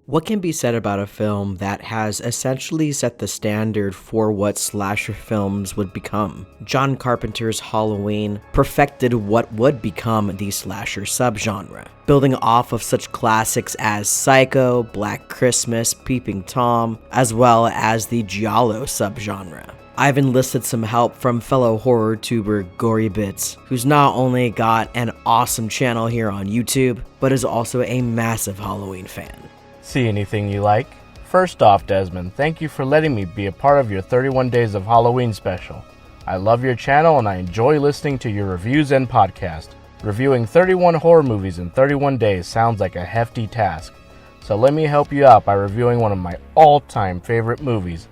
What can be said about a film that has essentially set the standard for what slasher films would become? John Carpenter's Halloween perfected what would become the slasher subgenre, building off of such classics as Psycho, Black Christmas, Peeping Tom, as well as the giallo subgenre. I've enlisted some help from fellow horror tuber Gorey, who's not only got an awesome channel here on YouTube, but is also a massive Halloween fan. See anything you like? First off, Desmond, thank you for letting me be a part of your 31 Days of Halloween special. I love your channel and I enjoy listening to your reviews and podcast. Reviewing 31 horror movies in 31 days sounds like a hefty task. So let me help you out by reviewing one of my all-time favorite movies,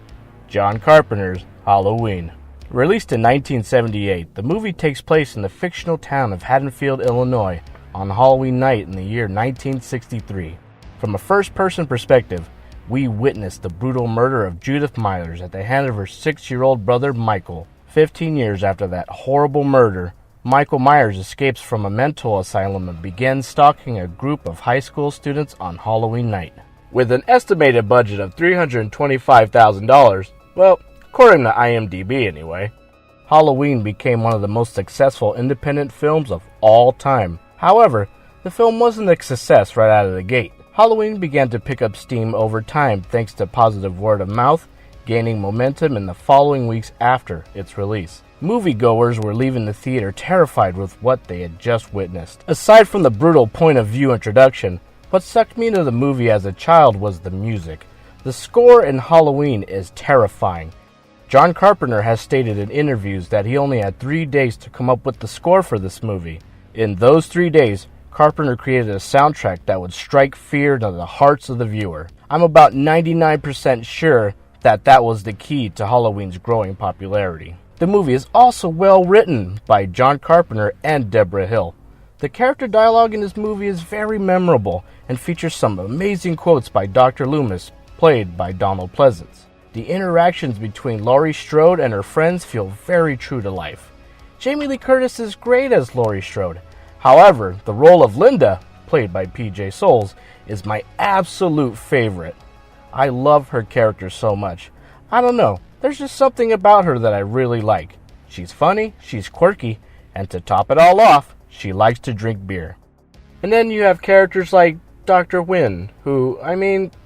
John Carpenter's Halloween. Released in 1978, the movie takes place in the fictional town of Haddonfield, Illinois, on Halloween night in the year 1963. From a first-person perspective, we witness the brutal murder of Judith Myers at the hand of her 6-year-old brother Michael. 15 years after that horrible murder, Michael Myers escapes from a mental asylum and begins stalking a group of high school students on Halloween night. With an estimated budget of $325,000, well, according to IMDb anyway, Halloween became one of the most successful independent films of all time. However, the film wasn't a success right out of the gate. Halloween began to pick up steam over time thanks to positive word of mouth, gaining momentum in the following weeks after its release. Moviegoers were leaving the theater terrified with what they had just witnessed. Aside from the brutal point of view introduction, what sucked me into the movie as a child was the music. The score in Halloween is terrifying. John Carpenter has stated in interviews that he only had 3 days to come up with the score for this movie. In those 3 days, Carpenter created a soundtrack that would strike fear into the hearts of the viewer. I'm about 99% sure that was the key to Halloween's growing popularity. The movie is also well written by John Carpenter and Deborah Hill. The character dialogue in this movie is very memorable and features some amazing quotes by Dr. Loomis, played by Donald Pleasence. The interactions between Laurie Strode and her friends feel very true to life. Jamie Lee Curtis is great as Laurie Strode. However, the role of Linda, played by PJ Soles, is my absolute favorite. I love her character so much. I don't know, there's just something about her that I really like. She's funny, she's quirky, and to top it all off, she likes to drink beer. And then you have characters like Dr. Wynn, who,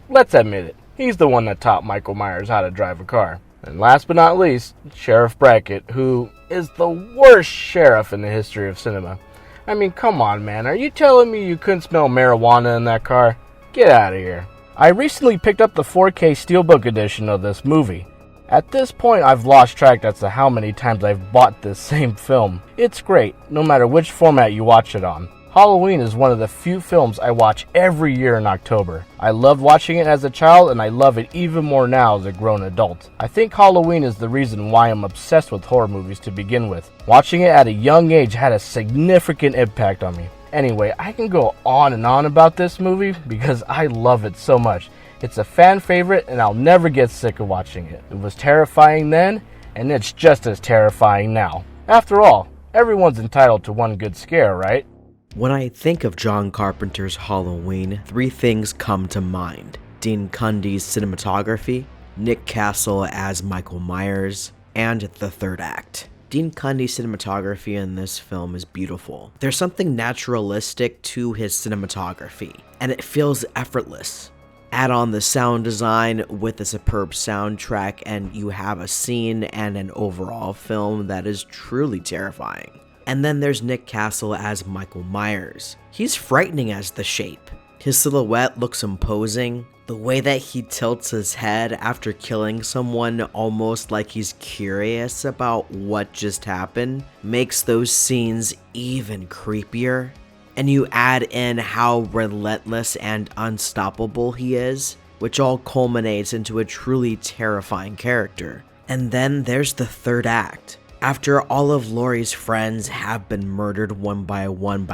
let's admit it, he's the one that taught Michael Myers how to drive a car. And last but not least, Sheriff Brackett, who is the worst sheriff in the history of cinema. Come on, man. Are you telling me you couldn't smell marijuana in that car? Get out of here. I recently picked up the 4K Steelbook edition of this movie. At this point, I've lost track as to how many times I've bought this same film. It's great, no matter which format you watch it on. Halloween is one of the few films I watch every year in October. I loved watching it as a child and I love it even more now as a grown adult. I think Halloween is the reason why I'm obsessed with horror movies to begin with. Watching it at a young age had a significant impact on me. Anyway, I can go on and on about this movie because I love it so much. It's a fan favorite and I'll never get sick of watching it. It was terrifying then and it's just as terrifying now. After all, everyone's entitled to one good scare, right? When I think of John Carpenter's Halloween, 3 things come to mind. Dean Cundey's cinematography, Nick Castle as Michael Myers, and the third act. Dean Cundey's cinematography in this film is beautiful. There's something naturalistic to his cinematography, and it feels effortless. Add on the sound design with a superb soundtrack, and you have a scene and an overall film that is truly terrifying. And then there's Nick Castle as Michael Myers. He's frightening as the Shape. His silhouette looks imposing. The way that he tilts his head after killing someone almost like he's curious about what just happened makes those scenes even creepier. And you add in how relentless and unstoppable he is, which all culminates into a truly terrifying character. And then there's the third act. After all of Laurie's friends have been murdered one by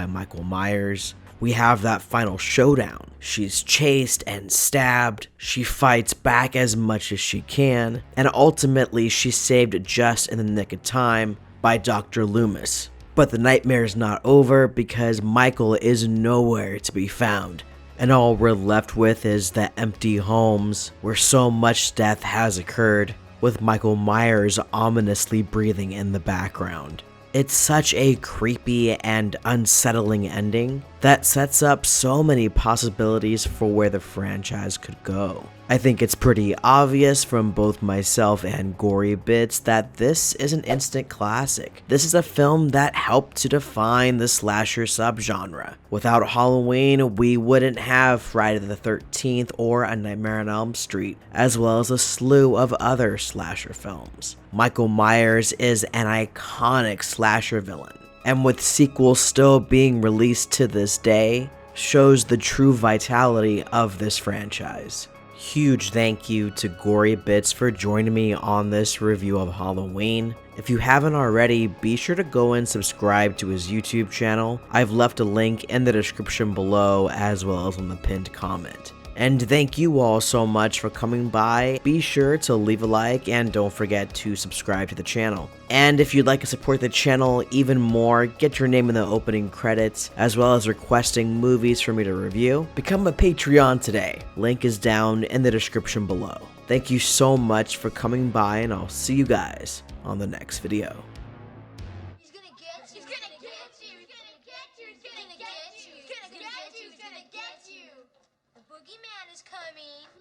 Michael Myers, we have that final showdown. She's chased and stabbed, she fights back as much as she can, and ultimately she's saved just in the nick of time by Dr. Loomis. But the nightmare's not over because Michael is nowhere to be found. and all we're left with is the empty homes where so much death has occurred, with Michael Myers ominously breathing in the background. It's such a creepy and unsettling ending that sets up so many possibilities for where the franchise could go. I think it's pretty obvious from both myself and Gorey Bits that this is an instant classic. This is a film that helped to define the slasher subgenre. Without Halloween, we wouldn't have Friday the 13th or A Nightmare on Elm Street, as well as a slew of other slasher films. Michael Myers is an iconic slasher villain, and with sequels still being released to this day, shows the true vitality of this franchise. Huge thank you to Gorey Bits for joining me on this review of Halloween. If you haven't already, be sure to go and subscribe to his YouTube channel. I've left a link in the description below as well as on the pinned comment. And thank you all so much for coming by. Be sure to leave a like and don't forget to subscribe to the channel. And if you'd like to support the channel even more, get your name in the opening credits, as well as requesting movies for me to review, become a Patreon today. Link is down in the description below. Thank you so much for coming by, and I'll see you guys on the next video.